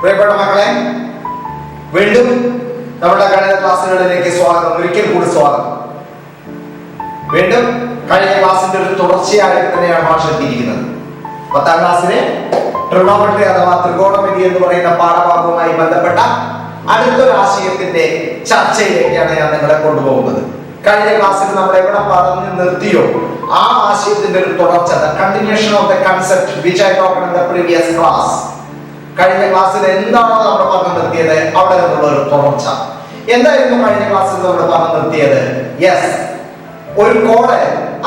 പ്രിയപ്പെട്ട മക്കളെ, വീണ്ടും നമ്മുടെ ഗണിത ക്ലാസ്സുകളിലേക്ക് സ്വാഗതം. ഒരിക്കൽ കൂടി സ്വാഗതം. വീണ്ടും കഴിഞ്ഞ ക്ലാസിന്റെ ഒരു തുടർച്ചയായിട്ട് തന്നെയാണ് ഭാഷ എത്തിയിരിക്കുന്നത്. 10ാം ക്ലാസ്സിലെ ട്രിഗണോമെട്രി അഥവാ ത്രികോണമിതി എന്ന് പറയുന്ന പാഠഭാഗവുമായി ബന്ധപ്പെട്ട അടുത്തൊരു ആശയത്തിന്റെ ചർച്ചയിലേക്കാണ് ഞാൻ നിങ്ങളെ കൊണ്ടുപോകുന്നത്. കഴിഞ്ഞ ക്ലാസ്സിൽ നമ്മൾ എവിടെ പറഞ്ഞു നിർത്തിയോ ആ ആശയത്തിന്റെ ഒരു തുടർച്ച, continuation of the concept which I talked in the previous class. കഴിഞ്ഞ ക്ലാസ്സിൽ എന്താണോ നമ്മൾ പറഞ്ഞു നിർത്തിയത് അവിടെ നിന്നുള്ള ഒരു തുടർച്ച. എന്തായിരുന്നു കഴിഞ്ഞ ക്ലാസ്സിൽ നമ്മൾ പറഞ്ഞു നിർത്തിയത്? യെസ്, ഒരു കോഡ്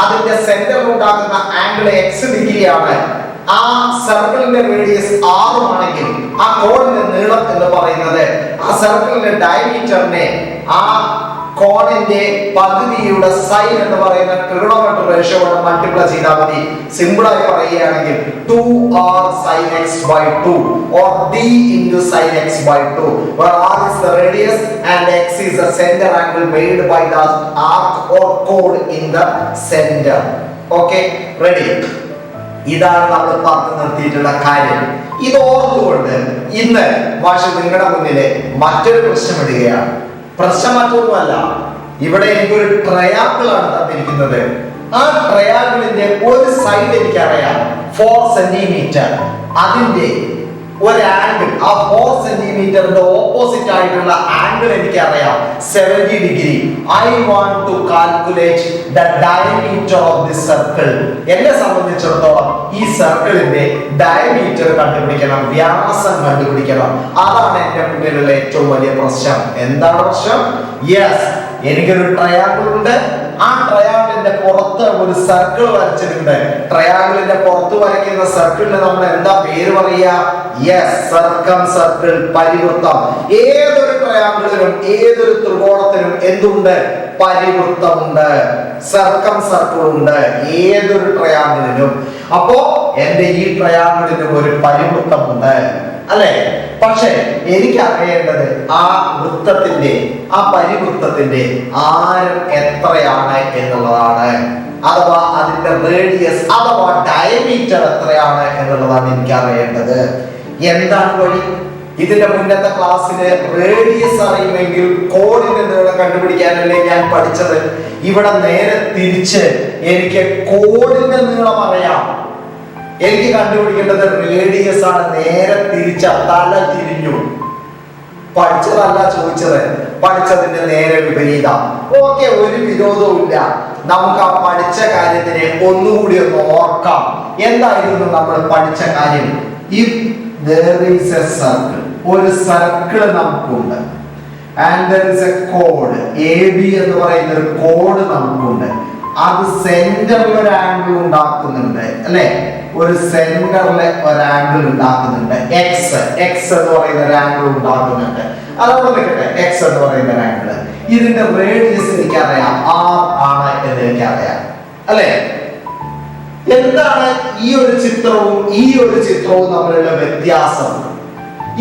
അതിന്റെ സെന്ററിൽ ഉണ്ടാകുന്ന ആംഗിൾ x ഡിഗ്രിയാണ്. ആ സർക്കിളിന്റെ റേഡിയസ് 6 ആണെങ്കിൽ ആ കോണിന്റെ നീളം എന്ന് പറയുന്നത് ആ സർക്കിളിന്റെ ഡയമീറ്ററിനെ ആ കോണിന്റെ പകുതിയുടെ സൈൻ എന്ന് പറയുന്ന ട്രിഗണോമെട്രി റേഷ്യോ കൊണ്ട് മൾട്ടിപ്ലൈ ചെയ്താൽ മതി. സിമ്പിൾ ആയി പറയുകയാണെങ്കിൽ 2r sin x by 2 or d into sin x by 2 where r is the radius and x is the center angle made by the arc or chord in the center. Okay, ready? ഇതാണ് നമ്മൾ പറഞ്ഞു നിർത്തിയിട്ടുള്ള കാര്യം. ഇത് ഓർത്തുകൊണ്ട് ഇന്ന് ഭാഷ നിങ്ങളുടെ മുന്നിലെ മറ്റൊരു പ്രശ്നം ഇടുകയാണ്. പ്രശ്നം മറ്റൊന്നുമല്ല, ഇവിടെ എനിക്കൊരു ട്രയാങ്കിൾ ആണ് തന്നിരിക്കുന്നത്. ആ ട്രയാങ്കിളിന്റെ ഒരു സൈഡ് എനിക്കറിയാം 4 സെന്റിമീറ്റർ. അതിന്റെ ഒരു ആംഗിൾ, ആ 4 സെന്റിമീറ്ററിന്റെ ഓപ്പോസിറ്റ് ആയിട്ടുള്ള ആംഗിൾ എനിക്കറിയാം 70 degree. I want to calculate the diameter of this circle. എന്നെ സംബന്ധിച്ചിടത്തോളം ഈ സർക്കിളിന്റെ ഡയമീറ്റർ കണ്ടുപിടിക്കണം, വ്യാസം കണ്ടുപിടിക്കണം. അതാണ് എന്റെ മുന്നിലുള്ള ഏറ്റവും വലിയ പ്രശ്നം. എന്താണ് പ്രശ്നം? യെസ്, എനിക്കൊരു ട്രയാങ്കിൾ ഉണ്ട്. ആ ട്രയാങ്കിളിന്റെ പുറത്ത് ഒരു സർക്കിൾ വരച്ചിട്ടുണ്ട്. ട്രയാങ്കിളിന്റെ പുറത്ത് വരയ്ക്കുന്ന സർക്കിളിന് നമ്മൾ എന്താ പേര് പറയുക? യെസ്, സർക്കം സർക്കിൾ, പരിവൃത്തം. ഏതൊരു ട്രയാങ്കിളിനും ഏതൊരു ത്രികോണത്തിനും എന്തുണ്ട്? പരിവൃത്തമുണ്ട്, സർക്കം സർക്കിൾ ഉണ്ട് ഏതൊരു ട്രയാങ്കിളിനും. അപ്പോ എന്റെ ഈ ട്രയാങ്കിളിനും ഒരു പരിവൃത്തമുണ്ട്, അല്ലെ? പക്ഷെ എനിക്ക് അറിയേണ്ടത് ആ വൃത്തത്തിന്റെ, ആ പരിവൃത്തത്തിന്റെ ആരം എത്രയാണ് എന്നുള്ളതാണ്. അഥവാ അതിന്റെ റേഡിയസ് അഥവാ ഡയമീറ്റർ എത്രയാണ് എന്നുള്ളതാണ് എനിക്ക് അറിയേണ്ടത്. എന്താണ് വഴി? ഇതിന്റെ മുന്നത്തെ ക്ലാസ്സിന് റേഡിയസ് അറിയുമെങ്കിൽ കോഡിന്റെ നീളം കണ്ടുപിടിക്കാനല്ലേ ഞാൻ പഠിച്ചത്. ഇവിടെ നേരെ തിരിച്ച് എനിക്ക് കോഡിന്റെ നീളം അറിയാം. എനിക്ക് കണ്ടുപിടിക്കേണ്ടത് റേഡിയസ് ആണ്. നേരെ തിരിച്ച, തല തിരിഞ്ഞു. പഠിച്ചതല്ല ചോദിച്ചത്, പഠിച്ചതിന്റെ നേരെ വിപരീതം. ഓക്കെ, ഒരു വിരോധവും ഇല്ല. നമുക്ക് ആ പഠിച്ച കാര്യത്തിനെ ഒന്നുകൂടി ഒന്ന് ഓർക്കാം. എന്തായിരുന്നു നമ്മൾ പഠിച്ച കാര്യം? If there is a circle, ഒരു സർക്കിൾ നമുക്കുണ്ട്, and there is a chord AB എന്ന് പറയുന്ന ഒരു കോഡ് നമുക്കുണ്ട്. അത് സെന്ററിൽ ഒരു ആംഗിൾ ഉണ്ടാക്കുന്നുണ്ട്, അല്ലെ? ഒരു സെന്ററിലെ ഒരു ആംഗിൾ ഉണ്ടാക്കുന്നുണ്ട്. എക്സ് എന്ന് പറയുന്ന ഒരു ആംഗിൾ ഉണ്ടാക്കുന്നുണ്ട്. അതോടെ നിൽക്കട്ടെ, എക്സ് എന്ന് പറയുന്ന ഒരു ആംഗിൾ. ഇതിന്റെ റേഡിയസ് എനിക്കറിയാം, R ആണ് എന്ന് എനിക്കറിയാം, അല്ലെ? എന്താണ് ഈ ഒരു ചിത്രവും ഈ ഒരു ചിത്രവും തമ്മിലുള്ള വ്യത്യാസം?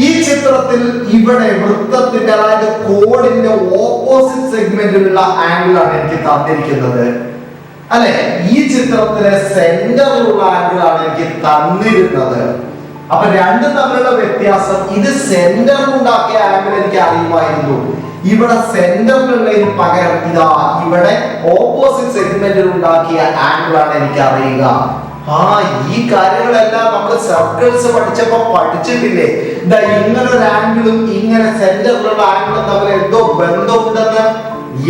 ഈ ചിത്രത്തിൽ ഇവിടെ വൃത്തത്തിന്റെ, അതായത് കോഡിന്റെ ഓപ്പോസിറ്റ് സെഗ്മെന്റിലുള്ള ആംഗിൾ ആണ് എനിക്ക് തന്നിരിക്കുന്നത്, അല്ലെ? ഈ ചിത്രത്തിലെ സെന്ററിലുള്ള ആംഗിൾ ആണ് എനിക്ക് തന്നിരുന്നത്. അപ്പൊ രണ്ടും തമ്മിലുള്ള വ്യത്യാസം, ഇത് സെന്ററിൽ ഉണ്ടാക്കിയ ആംഗിൾ എനിക്ക് അറിയുമായിരുന്നു. ഇവിടെ സെന്ററിലുള്ളതിന് പകരം ഇതാ ഇവിടെ ഓപ്പോസിറ്റ് സെഗ്മെന്റിൽ ഉണ്ടാക്കിയ ആംഗിൾ ആണ് എനിക്ക് അറിയുക. ഈ കാര്യങ്ങളെല്ലാം നമ്മൾ സർക്കിൾസ് പഠിച്ചപ്പോ പഠിച്ചിട്ടില്ലേ? ഇതാ ഇങ്ങനെ ഒരു ആംഗിളും ഇങ്ങനെ സെന്ററിലുള്ള ആംഗിളും തമ്മിൽ എന്തോ ബന്ധമുണ്ടെന്ന്.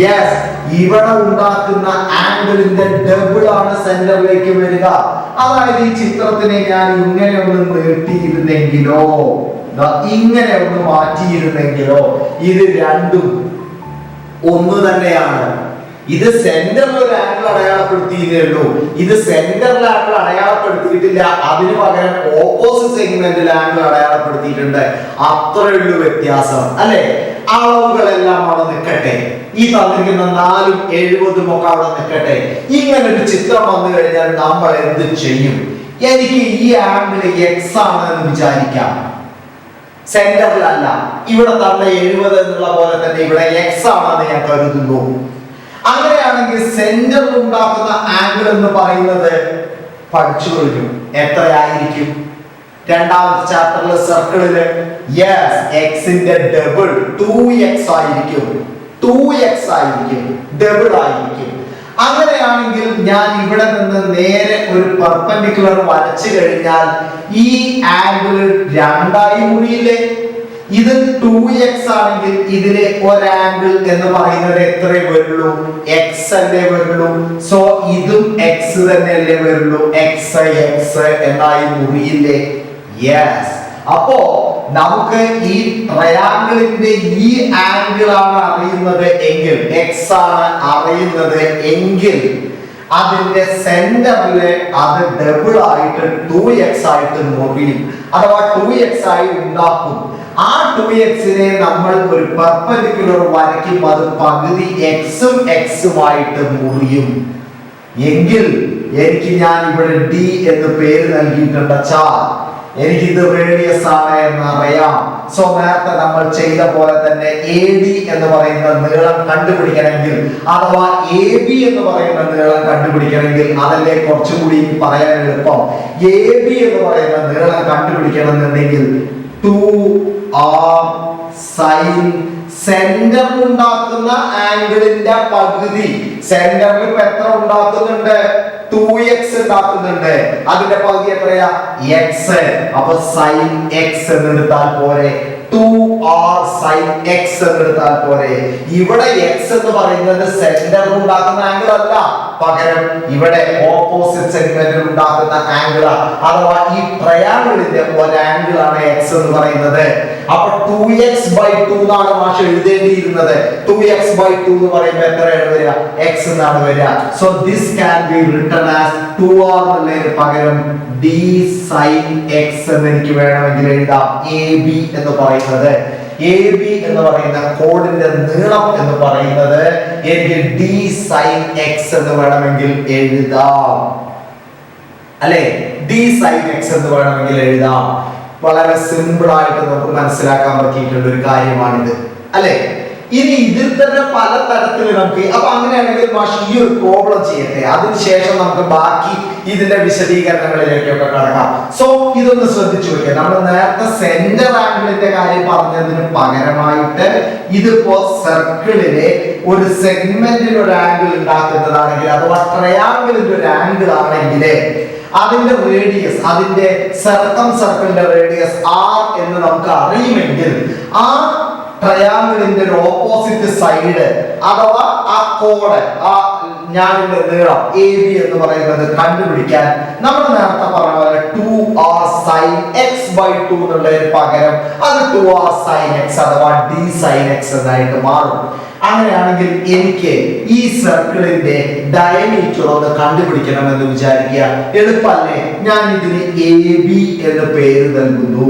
യെസ്, ഇവിടെ ഉണ്ടാക്കുന്ന ആംഗിളിന്റെ ഡബിൾ ആണ് സെന്ററിലേക്ക് വരിക. അതായത് ഈ ചിത്രത്തിനെ ഞാൻ ഇങ്ങനെ ഒന്ന് നീട്ടിയിരുന്നെങ്കിലോ, ഇങ്ങനെ ഒന്ന് മാറ്റിയിരുന്നെങ്കിലോ, ഇത് രണ്ടും ഒന്ന് തന്നെയാണ്. ഇത് സെന്ററിൽ ഒരു ആംഗിൾ അടയാളപ്പെടുത്തിയതേ ഉള്ളൂ. ഇത് സെന്ററിൽ ആംഗിൾ അടയാളപ്പെടുത്തിയിട്ടില്ല, അതിനു പകരം ഓപ്പോസിറ്റ് സെഗ്മെന്റിൽ ആംഗിൾ അടയാളപ്പെടുത്തിയിട്ടുണ്ട്. അത്രയുള്ളൂ വ്യത്യാസം, അല്ലെ? അളവുകളെല്ലാം അവിടെ നിൽക്കട്ടെ. ഈ തന്നിരിക്കുന്ന 4ഉം 70ഉം ഒക്കെ അവിടെ നിൽക്കട്ടെ. ഇങ്ങനെ ഒരു ചിത്രം വന്നു കഴിഞ്ഞാൽ നമ്മൾ എന്ത് ചെയ്യും? എനിക്ക് ഈ ആംഗിൾ എക്സ് ആണ് എന്ന് വിചാരിക്കാം. സെന്ററിലല്ല, ഇവിടെ തന്നെ 70 എന്നുള്ള പോലെ തന്നെ ഇവിടെ എക്സ് ആണെന്ന് ഞാൻ കരുതുന്നു. അങ്ങനെയാണെങ്കിൽ സെന്ററിൽ ഉണ്ടാക്കുന്ന ആംഗിൾ എന്ന് പറയുന്നത് പഠിച്ചു കഴിഞ്ഞു. എത്രയായിരിക്കും? രണ്ടാമത്തെ ചാപ്റ്ററിലെ സർക്കിളില് യെസ് എക്സിന്റെ ഡബിൾ 2x ആയിരിക്കും, 2x ആയിരിക്കും, ഡബിൾ ആയിരിക്കും. അങ്ങനെയാണെങ്കിൽ ഞാൻ ഇവിടെ നിന്ന് നേരെ ഒരു പെർപെൻഡിക്കുലർ വരച്ചു കഴിഞ്ഞാൽ ഈ ആംഗിൾ രണ്ടായി മുറിയില്ലേ? ഇത് 2x ആണെങ്കിൽ ഇതിലെ ഒരു ആംഗിൾ എന്ന് പറയുന്നത് എത്രയേ വരുള്ളൂ? x അല്ലേ വരുള്ളൂ. സോ ഇതും x തന്നെയല്ലേ വരുള്ളൂ. x എന്നായി മുറിയില്ലേ? യെസ്. അപ്പോ നമുക്ക് ഈ ട്രയാങ്കിളിന്റെ ഈ ആംഗിൾ ആണ് അറിയുന്നത് എങ്കിൽ, x ആണ് അറിയുന്നത് എങ്കിൽ അതിന്റെ സെന്ററില് അത് ഡബിൾ ആയിട്ട് 2x ആയിട്ട് മുറിയും, അഥവാ 2x ആയി ഉണ്ടാക്കും. ആ 2x നെ നമ്മൾ ഒരു പെർപെൻഡിക്കുലർ വരയ്ക്കും, അത് പകുതി x ഉം x ഉമായിട്ട് മുറിയും. എങ്കിൽ ഞാൻ ഇവിടെ d എന്ന് പേര് നൽകിയിട്ടുണ്ടെച്ചാ എനിക്കിത് റേഡിയസ് ആണ് എന്നറിയാം. സോ നേരത്തെ നമ്മൾ ചെയ്ത പോലെ തന്നെ AD എന്ന് പറയുന്ന നീളം കണ്ടുപിടിക്കണമെങ്കിൽ, അഥവാ AB എന്ന് പറയുന്ന നീളം കണ്ടുപിടിക്കണമെങ്കിൽ, അതല്ലേ കുറച്ചുകൂടി പറയാൻ എളുപ്പം. AB എന്ന് പറയുന്ന നീളം കണ്ടുപിടിക്കണമെന്നുണ്ടെങ്കിൽ 2r sin സെന്റർ ഉണ്ടാക്കുന്ന ആംഗിളിന്റെ പകുതി. സെന്ററിൽ ഇപ്പൊ എത്ര ഉണ്ടാക്കുന്നുണ്ട്? 2x ഉണ്ടാക്കുന്നുണ്ട്. അതിന്റെ പകുതി എത്രയാ? x. അപ്പൊ sin x എന്ന് എടുത്താൽ പോരെ, 2r sin x എന്ന് എടുത്താൽ പോരെ. ഇവിടെ x എന്ന് പറയുന്നത് സെന്റർ ഉണ്ടാക്കുന്ന ആംഗിൾ അല്ല, പകരം ഇവിടെ ഓപ്പോസിറ്റ് സെഗ്മെന്റിൽ ഉണ്ടാക്കുന്ന ആംഗിൾ, അഥവാ ഈ ട്രയാങ്കിളിന്റെ ഒരു ആംഗിൾ ആണ് x എന്ന് പറയുന്നത്. അപ്പൊ 2x/2 എന്നാണ് മാഷ് എഴുതേണ്ടിയിരുന്നത്. 2x/2 എന്ന് പറയുമ്പോൾ എത്രയാണ് വരിക? x എന്നാണ് വരിക. So this can be written as 2r എന്നതിന് പകരം d sin x എന്ന് എനിക്ക് വേണമെങ്കിൽ എഴുതാം. AB എന്ന് പറയുന്നത്, AB എന്ന് പറയുന്ന കോഡിന്റെ നീളം എന്ന് പറയുന്നത് എനിക്ക് d sin x എന്ന് വേണമെങ്കിൽ എഴുതാം, അല്ലെ? d sin x എന്ന് വേണമെങ്കിൽ എഴുതാം. വളരെ സിമ്പിൾ ആയിട്ട് നമുക്ക് മനസ്സിലാക്കാൻ പറ്റിയിട്ടുള്ള ഒരു കാര്യമാണിത്, അല്ലെ? ഇനി ഇതിൽ തന്നെ പല തരത്തിൽ നമുക്ക്, അപ്പൊ അങ്ങനെയാണെങ്കിൽ മാഷ് ഈ ഒരു പ്രോബ്ലം ചെയ്യട്ടെ, അതിനുശേഷം നമുക്ക് ബാക്കി ഇതിന്റെ വിശദീകരണങ്ങളിലേക്കൊക്കെ കടക്കാം. സോ ഇതൊന്ന് ശ്രദ്ധിച്ചു നോക്കിയാൽ, നമ്മൾ നേരത്തെ സെന്റർ ആംഗിളിന്റെ കാര്യം പറഞ്ഞതിന് പകരമായിട്ട് ഇതിപ്പോ സർക്കിളിലെ ഒരു സെഗ്മെന്റിൽ ഒരു ആംഗിൾ ഉണ്ടാക്കുന്നതാണെങ്കിൽ, അഥവാ ട്രയാങ്കിളിന്റെ ഒരു ആംഗിൾ ആണെങ്കിൽ അതിന്റെ റേഡിയസ്, അതിന്റെ സർക്കിളിന്റെ റേഡിയസ് r എന്ന് നമുക്ക് അറിയുമെങ്കിൽ, ആ ട്രയാങ്കിളിന്റെ ഒരു ഓപ്പോസിറ്റ് സൈഡ്, അഥവാ ആ കോഡ്, ആ ഞാനിന്റെ നീളം AB എന്ന് പറയുന്നത് കണ്ടുപിടിക്കാൻ നമ്മൾ നേരത്തെ പറഞ്ഞ പോലെ 2r sin x/2 എന്നുള്ളതിന് പകരം അത് 2r sin x അഥവാ d sin x എന്നായിട്ട് മാറും. അങ്ങനെയാണെങ്കിൽ എനിക്ക് ഈ സർക്കിളിന്റെ ഡയമീറ്റർ ഒന്ന് കണ്ടുപിടിക്കണം എന്ന് വിചാരിക്കുക. എളുപ്പല്ലേ? ഞാൻ ഇതിന് AB എന്ന് പേര് നൽകുന്നു.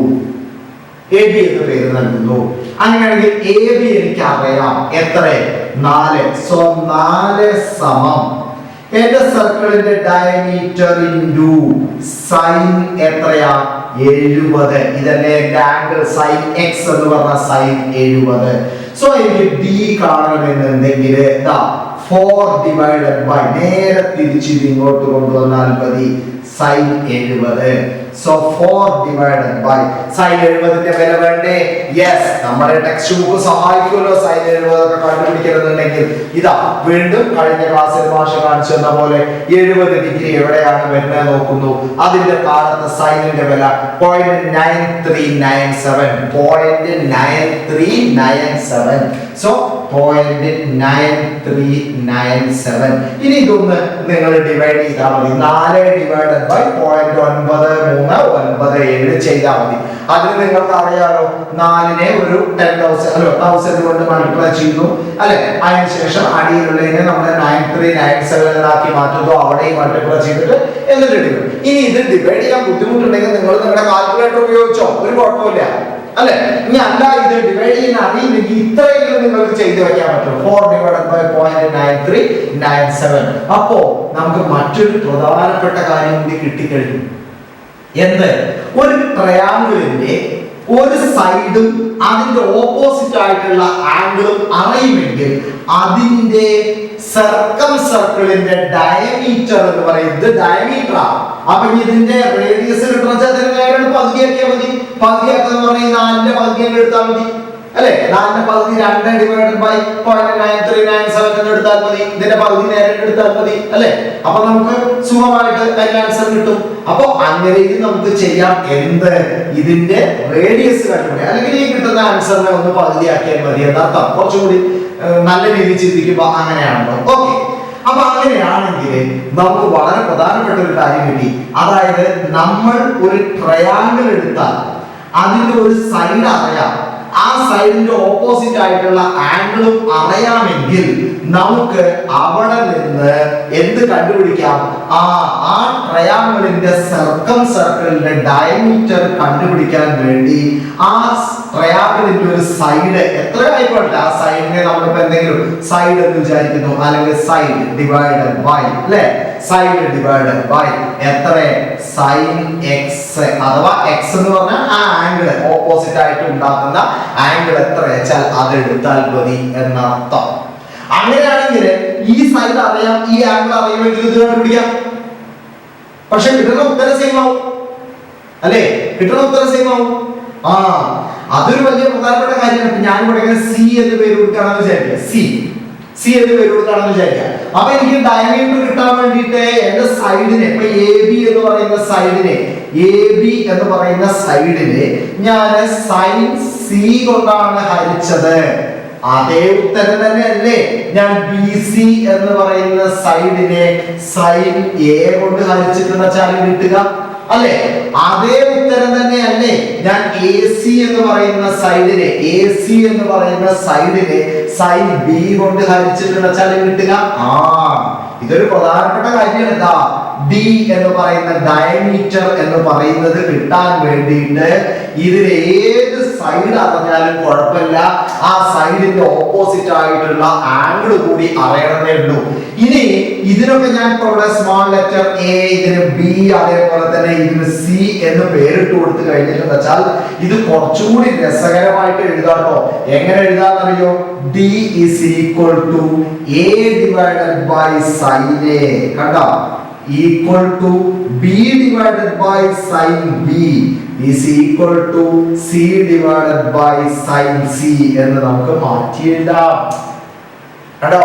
AB എന്ന് പേര് നൽകുന്നു. അങ്ങനെയാണെങ്കിൽ AB എനിക്ക് അറിയാം എത്ര? 4. സോ 4 സമം എന്റെ സർക്കിളിന്റെ ഡയമീറ്റർ ഇൻറ്റു സൈൻ എത്രയാ? 70. ഇതല്ലേ എന്റെ ആംഗിൾ sin x എന്ന് പറഞ്ഞ sin 70. സോ എനിക്ക് d കാണണമെന്നുണ്ടെങ്കിൽ 4 ഡിവൈഡഡ് ബൈ, നേരെ തിരിച്ച് ഇങ്ങോട്ട് കൊണ്ടുവന്നാൽ മതി, sin 70. So 4 divided by sin 70ന്റെ വില വേണ്ടേ? യെസ്, നമ്മുടെ ടെക്സ്റ്റ് ബുക്ക് സഹായിക്കുമല്ലോ sin 70 ഒക്കെ കണ്ടുപിടിക്കണമെന്നുണ്ടെങ്കിൽ. ഇതാ വീണ്ടും കഴിഞ്ഞ ക്ലാസ്സിൽ മാഷ് കാണിച്ചു തന്ന പോലെ 70 ഡിഗ്രി എവിടെയാണ് വരുന്നത് നോക്കുന്നു. അതിന്റെ താഴത്തെ സൈനിന്റെ വില 0.9397, 0.9397. സോ 0.9397. ഇനി ഇതൊന്ന് നിങ്ങൾ ഡിവൈഡ് ചെയ്താൽ മതി. 4 ഡിവൈഡഡ് ബൈ 0.9397 ചെയ്താൽ മതി. അതിന് നിങ്ങൾക്ക് അറിയാലോ, 4നെ ഒരു 10,000 കൊണ്ട് മൾട്ടിപ്ലൈ ചെയ്യുന്നു, അല്ലെ? അതിനുശേഷം അടിയിലുള്ളതിനെ നമ്മൾ 9397 ആക്കി മാറ്റുന്നു, അവിടെയും മൾട്ടിപ്ലൈ ചെയ്തിട്ട് എന്നിട്ട് ഇടുന്നു. ഇനി ഇത് ഡിവൈഡ് ചെയ്യാൻ ബുദ്ധിമുട്ടുണ്ടെങ്കിൽ നിങ്ങൾ നിങ്ങളുടെ കാൽക്കുലേറ്റർ ഉപയോഗിച്ചോ, ഒരു കുഴപ്പമില്ല, അല്ലെ? ഇനി അല്ല ഇത് ഡിവൈഡ് ചെയ്യാൻ അറിയില്ലെങ്കിൽ ഇത്രയെങ്കിലും നിങ്ങൾക്ക് ചെയ്തു വെക്കാൻ പറ്റും. 4 ഡിവൈഡഡ് ബൈ 0.9397. അപ്പോ നമുക്ക് മറ്റൊരു പ്രധാനപ്പെട്ട കാര്യം കൂടി കിട്ടിക്കഴിഞ്ഞു. എന്ത്? ഒരു ട്രയാങ്കിളിന്റെ ഒരു സൈഡും അതിന്റെ ഓപ്പോസിറ്റ് ആയിട്ടുള്ള ആംഗിളും അറിയുമെങ്കിൽ അതിന്റെ സർക്കം സർക്കിളിന്റെ ഡയമീറ്റർ എന്ന് പറയുന്നത് ഡയമീറ്റർ ആണ്. അപ്പൊ ഇതിന്റെ റേഡിയസ് കിട്ടണം പകുതിയാക്കിയാൽ മതി. പകുതിയാക്കുക എന്ന് പറഞ്ഞാൽ 4ന്റെ പകുതി എടുത്താൽ മതി അല്ലെ. 4ന്റെ പകുതി 2 ഡിവൈഡഡ് ബൈ 0.9397 എടുത്താൽ മതി. ഇതിന്റെ പകുതി നേരെ എടുത്താൽ മതി അല്ലെ. അപ്പൊ നമുക്ക് സുഖമായിട്ട് അതിന്റെ ആൻസർ കിട്ടും. അപ്പൊ അങ്ങനെയും നമുക്ക് ചെയ്യാം. എന്ത് ഇതിന്റെ റേഡിയസ് കണ്ടുപിടിക്കാം, അല്ലെങ്കിൽ ഈ കിട്ടുന്ന ആൻസറിനെ ഒന്ന് പകുതിയാക്കിയാൽ മതി എന്നർത്ഥം. കുറച്ചുകൂടി നല്ല രീതിയിൽ ചിന്തിക്കുമ്പോൾ അങ്ങനെയാണല്ലോ. ഓക്കെ, അപ്പൊ അങ്ങനെയാണെങ്കിൽ നമുക്ക് വളരെ പ്രധാനപ്പെട്ട ഒരു കാര്യം കിട്ടി. അതായത് നമ്മൾ ഒരു ട്രയാങ്കിൾ എടുത്താൽ അതിന്റെ ഒരു സൈഡ് അറിയാം, ആ സൈഡിന്റെ ഓപ്പോസിറ്റ് ആയിട്ടുള്ള ആംഗിളും അറിയാമെങ്കിൽ നമുക്ക് അവിടെ നിന്ന് എന്ത് കണ്ടുപിടിക്കാം? ആ ട്രയാങ്കിളിന്റെ സർക്കം സർക്കിളിന്റെ ഡയമീറ്റർ കണ്ടുപിടിക്കാൻ വേണ്ടി ആ ട്രയാങ്കിളിന്റെ ഒരു സൈഡ് എത്ര ആയിക്കോട്ടെ, ആ സൈഡിനെ നമ്മളിപ്പോ എന്തെങ്കിലും സൈഡ് എന്ന് വിചാരിക്കുന്നു, അല്ലെങ്കിൽ സൈഡ് ഡിവൈഡഡ് ബൈ അല്ലെ, സൈഡ് ഡിവൈഡഡ് ബൈ എത്ര sin x, അഥവാ x എന്ന് പറഞ്ഞാൽ ആ ആംഗിൾ ഓപ്പോസിറ്റ് ആയിട്ട് ഉണ്ടാക്കുന്ന ആംഗിൾ എത്ര വെച്ചാൽ അത് എടുത്താൽ മതി എന്നർത്ഥം. അങ്ങനെയാണെങ്കിൽ ഈ സൈഡ് അറിയാം, ഈ ആംഗിൾ അറിയുമെങ്കിൽ ഇത് കണ്ടുപിടിക്കാം. പക്ഷെ കിട്ടുന്ന ഉത്തരം സെയിം ആവും അല്ലേ? കിട്ടുന്ന ഉത്തരം സെയിം ആവും. അതൊരു വലിയ പ്രധാനപ്പെട്ട കാര്യമാണ്. ഞാൻ ഇവിടെ സി എന്ന് പേര് കൊടുക്കുകയാണെന്ന് വിചാരിക്കുക, സി എന്ന് പേര് കൊടുക്കുകയാണെന്ന് വിചാരിക്കുക. അപ്പൊ എനിക്ക് ഡയമീറ്റർ കിട്ടാൻ വേണ്ടിയിട്ട് എന്റെ സൈഡിനെ, ഇപ്പൊ എ ബി എന്ന് പറയുന്ന സൈഡിനെ ഞാൻ സൈൻ സി കൊണ്ടാണ് ഹരിച്ചത്. അതേ ഉത്തരം തന്നെ അല്ലേ ഞാൻ ബി സി എന്ന് പറയുന്ന സൈഡിനെ സൈൻ എ കൊണ്ട് ഹരിച്ചിട്ടുള്ള ചാലി കിട്ടുക അല്ലേ? അതേ ഉത്തരം തന്നെ അല്ലേ ഞാൻ എ സി എന്ന് പറയുന്ന സൈഡിനെ സൈൻ ബി കൊണ്ട് ഹരിച്ചിട്ടുള്ള ചാലി കിട്ടുക. ഇതൊരു പ്രധാനപ്പെട്ട കാര്യമാണ്. എന്താ ഡി എന്ന് പറയുന്ന ഡയമീറ്റർ എന്ന് പറയുന്നത് കിട്ടാൻ വേണ്ടിയിട്ട് ഇതിൽ ഏത് സൈഡ് അറിഞ്ഞാലും കുഴപ്പമില്ല, ആ സൈഡിന്റെ ഓപ്പോസിറ്റ് ആയിട്ടുള്ള ആംഗിൾ കൂടി അറിയണമേ ഉള്ളൂ. ഇനി ഇതിനൊക്കെ ഞാൻ ഇവിടെ സ്മോൾ ലെറ്റർ എ, ഇതിന് ബി, അതേപോലെ തന്നെ ഇതിന് സി എന്ന് പേരിട്ട് കൊടുത്തു കഴിഞ്ഞിട്ടുണ്ടെന്ന് വെച്ചാൽ ഇത് കുറച്ചുകൂടി രസകരമായിട്ട് എഴുതാട്ടോ. എങ്ങനെ എഴുതാന്നറിയോ? D is equal to A divided by sine A, കണ്ടോ, equal to b divided by sin b is equal to c divided by sin c എന്ന് നമുക്ക് മാറ്റി എഴുതാം. കണ്ടോ,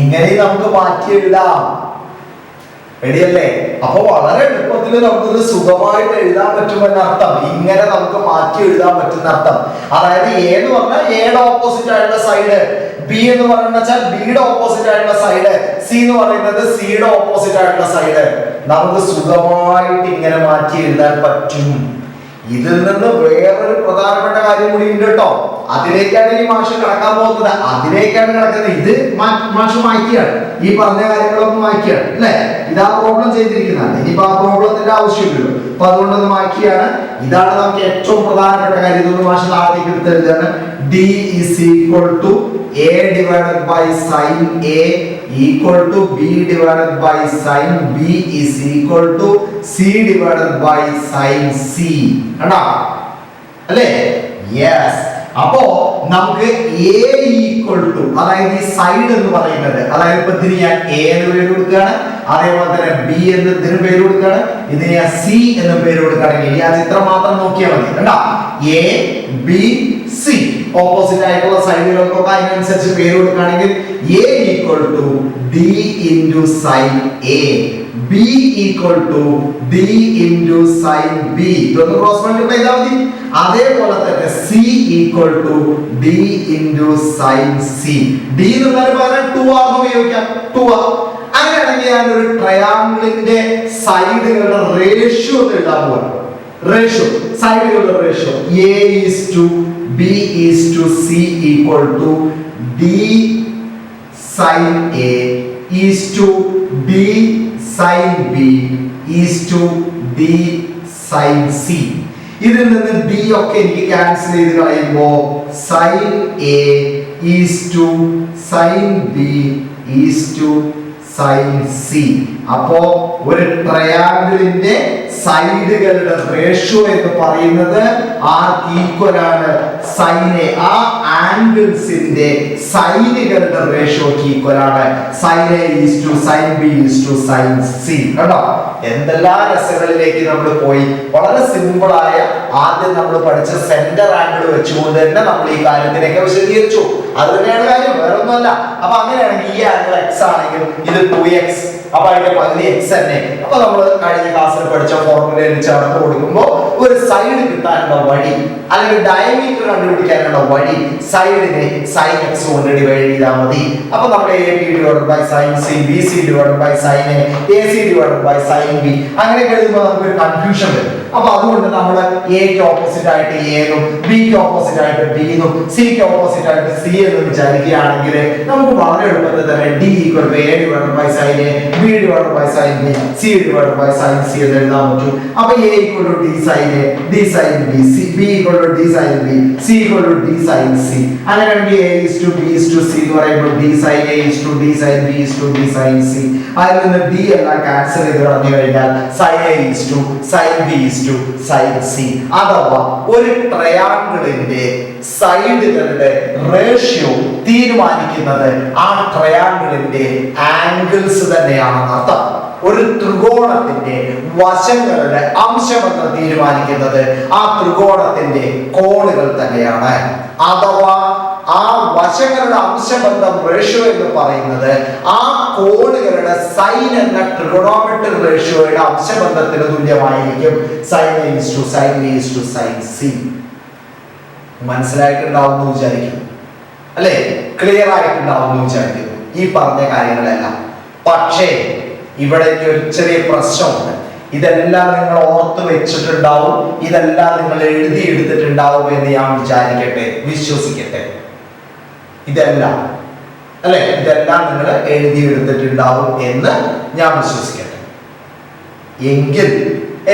ഇങ്ങനെ നമുക്ക് മാറ്റി എഴുതാം. റെഡിയല്ലേ? അപ്പൊ വളരെ എളുപ്പത്തിൽ നമുക്കിത് സുഖമായിട്ട് എഴുതാൻ പറ്റുമെന്ന അർത്ഥം. ഇങ്ങനെ നമുക്ക് മാറ്റി എഴുതാൻ പറ്റുന്ന അർത്ഥം. അതായത് എ എന്ന് പറഞ്ഞാൽ എയുടെ ഓപ്പോസിറ്റ് ആയിട്ടുള്ള സൈഡ്, ബി എന്ന് പറയുന്നത് ബിയുടെ ഓപ്പോസിറ്റ് ആയിട്ടുള്ള സൈഡ്, സി എന്ന് പറയുന്നത് സിയുടെ ഓപ്പോസിറ്റ് ആയിട്ടുള്ള സൈഡ്. നമുക്ക് സുഖമായിട്ട് ഇങ്ങനെ മാറ്റി എഴുതാൻ പറ്റും. ഇതിൽ നിന്ന് വേറൊരു പ്രധാനപ്പെട്ട കാര്യം കൂടി ഉണ്ട് കേട്ടോ. അതിലേക്കാണ് ഈ മാഷ് കടക്കാൻ പോകുന്നത്. അതിലേക്കാണ് കിടക്കുന്നത്. ഇത് മാഷ് മാറ്റിയാണ്, ഈ പറഞ്ഞ കാര്യങ്ങളൊന്നും മാറ്റിയാണ് അല്ലെ? ഇതാ പ്രോബ്ലം ചെയ്തിരിക്കുന്നതാണ്. ഇനിയിപ്പോ ആ പ്രോബ്ലത്തിന്റെ ആവശ്യമില്ലല്ലോ. അപ്പൊ അതുകൊണ്ടൊന്ന് മാറ്റിയാണ്. ഇതാണ് നമുക്ക് ഏറ്റവും പ്രധാനപ്പെട്ട കാര്യം. ഇതൊന്ന് മാഷ് താഴത്തേക്ക് എടുത്ത് എഴുതാണ്. D is equal to A divided by sin A equal to B divided by sin B is equal to C divided by sin C. കണ്ടോ അല്ലേ? യെസ്. അപ്പോ നമുക്ക് A equal to, അതായത് ഈ സൈഡ് എന്ന് പറയുന്നത്, അതായത് ഇപ്പൊ ഇതിന് ഞാൻ A എന്ന് പേര് കൊടുക്കുകയാണ്, അതേപോലെ തന്നെ B എന്ന് ഇതിന് പേര് കൊടുക്കുകയാണ്, ഇതിന് ഞാൻ C എന്ന് പേര് കൊടുക്കുകയാണെങ്കിൽ ഈ ആ ചിത്രം മാത്രം നോക്കിയാൽ മതി. കണ്ടോ, A B C ഓപ്പോസിറ്റ് ആയിട്ടുള്ള സൈഡുകൾക്കൊക്കെ അതിനനുസരിച്ച് പേര് കൊടുക്കുകയാണെങ്കിൽ A equal to D into sin A, B equal to D into sin B. ഇതൊന്ന് ക്രോസ് മൾട്ടിപ്ലൈ ചെയ്താൽ മതി. അതേപോലെ തന്നെ C equal to D into sin C. D എന്ന് പറഞ്ഞാൽ 2R ഉപയോഗിക്കാം. 2R. അങ്ങനെയാണെങ്കിൽ ഞാൻ ഒരു ട്രയാങ്കിളിന്റെ സൈഡുകളുടെ റേഷ്യോ എഴുതാൻ പോവാണ്. റേഷ്യോ, സൈഡുകളുടെ ratio A is to B is to C equal to D sin A is to D sin B is to D sin C. ഇതിൽ നിന്ന് D ഒക്കെ എനിക്ക് ക്യാൻസൽ ചെയ്ത് കളയുമ്പോൾ sin A is to sin B is to sin C. അപ്പോ ഒരു ട്രയാങ്കിളിന്റെ സൈഡുകളുടെ ratio എന്ന് പറയുന്നത് ആർക്ക് ഈക്വൽ ആണ്? സൈനെ, ആ ആംഗിൾസിന്റെ സൈനുകളുടെ റേഷ്യോക്ക് ഈക്വൽ ആണ്. Sine A is to sine B is to sine C. കേട്ടോ, എന്തെല്ലാം രസങ്ങളിലേക്ക് നമ്മൾ പോയി. വളരെ സിമ്പിൾ ആയ ആദ്യം നമ്മൾ പഠിച്ച സെന്റർ ആംഗിൾ വെച്ചുകൊണ്ട് തന്നെ നമ്മൾ ഈ കാര്യത്തിനൊക്കെ വിശദീകരിച്ചു. അത് തന്നെയാണ് കാര്യം, വേറെ ഒന്നുമല്ല. അപ്പൊ അങ്ങനെയാണെങ്കിൽ ഈ ആംഗിൾ എക്സ് ആണെങ്കിൽ ഇത് 2x, അപ്പൊ അതിന്റെ പകുതി എക്സ് തന്നെ. അപ്പൊ നമ്മൾ കഴിഞ്ഞ ക്ലാസ്സിൽ പഠിച്ച ഫോർമുലയിൽ ചേർത്ത് കൊടുക്കുമ്പോൾ ഒരു സൈഡ് കിട്ടാനുള്ള വഴി അല്ലെങ്കിൽ ഡയമീറ്റർ കണ്ടുപിടിക്കാനുള്ള വഴി സൈഡിനെ സൈൻ എക്സ് കൊണ്ട് ഡിവൈഡ് ചെയ്താൽ മതി. അപ്പൊ നമ്മൾ A B divide by sine C, B C divide by sine A C divide by sine B, അങ്ങനെ എഴുതുമ്പോൾ നമുക്കൊരു കൺഫ്യൂഷൻ വരും. അപ്പൊ അതുകൊണ്ട് നമ്മൾ എക്ക് ഓപ്പോസിറ്റ് ആയിട്ട് എന്നും ബിക്ക് ഓപ്പോസിറ്റ് ആയിട്ട് ബിന്നും സിക്ക് ഓപ്പോസിറ്റ് ആയിട്ട് സി എന്ന് വിചാരിക്കുകയാണെങ്കിൽ നമുക്ക് വളരെ എളുപ്പത്തിൽ തന്നെ D equal to A divide by sine A, B divide by sine B, C divide by sine C എന്ന് എഴുതാൻ പറ്റും. അപ്പൊ A equal to D sine A, D sine B, C B equal to D sine B, C equal to D sine C. അങ്ങനെയാണെങ്കിൽ A is to B is to C എന്ന് പറയുമ്പോൾ D sine A is to D sine B is to D sine C. അതിൽ നിന്ന് D എല്ലാം cancel ചെയ്ത് കളഞ്ഞു കഴിഞ്ഞാൽ sine A is to sine B is to sine C. അഥവാ ഒരു ട്രയാങ്കിളിന്റെ സൈഡുകളുടെ റേഷ്യോ തീരുമാനിക്കുന്നത് ആ ട്രയാങ്കിളിന്റെ ആംഗിൾസ് തന്നെയാണെന്ന് അർത്ഥം. ഒരു ത്രികോണത്തിന്റെ വശങ്ങളുടെ അംശബന്ധം തീരുമാനിക്കുന്നത് ആ ത്രികോണത്തിന്റെ കോണുകൾ തന്നെയാണ്. അഥവാ ആ വശങ്ങളുടെ അംശബന്ധം റേഷ്യോ എന്ന് പറയുന്നത് ആ കോണുകളുടെ സൈൻ എന്ന ട്രിഗണോമെട്രിക് റേഷ്യോയുടെ അംശബന്ധത്തിന് തുല്യമായിരിക്കും. Sine A is to sine B is to sine C. മനസ്സിലായിട്ടുണ്ടാവും എന്ന് വിചാരിക്കുന്നു, അല്ലെ? ക്ലിയർ ആയിട്ടുണ്ടാവും എന്ന് വിചാരിക്കുന്നു ഈ പറഞ്ഞ കാര്യങ്ങളെല്ലാം. പക്ഷേ ഇവിടെ ഒരു ചെറിയ പ്രശ്നമുണ്ട്. ഇതെല്ലാം നിങ്ങൾ ഓർത്ത് വെച്ചിട്ടുണ്ടാവും, ഇതെല്ലാം നിങ്ങൾ എഴുതി എടുത്തിട്ടുണ്ടാവും എന്ന് ഞാൻ വിചാരിക്കട്ടെ, വിശ്വസിക്കട്ടെ. ഇതെല്ലാം, അല്ലെ, ഇതെല്ലാം നിങ്ങൾ എഴുതി എടുത്തിട്ടുണ്ടാവും എന്ന് ഞാൻ വിശ്വസിക്കട്ടെ. എങ്കിൽ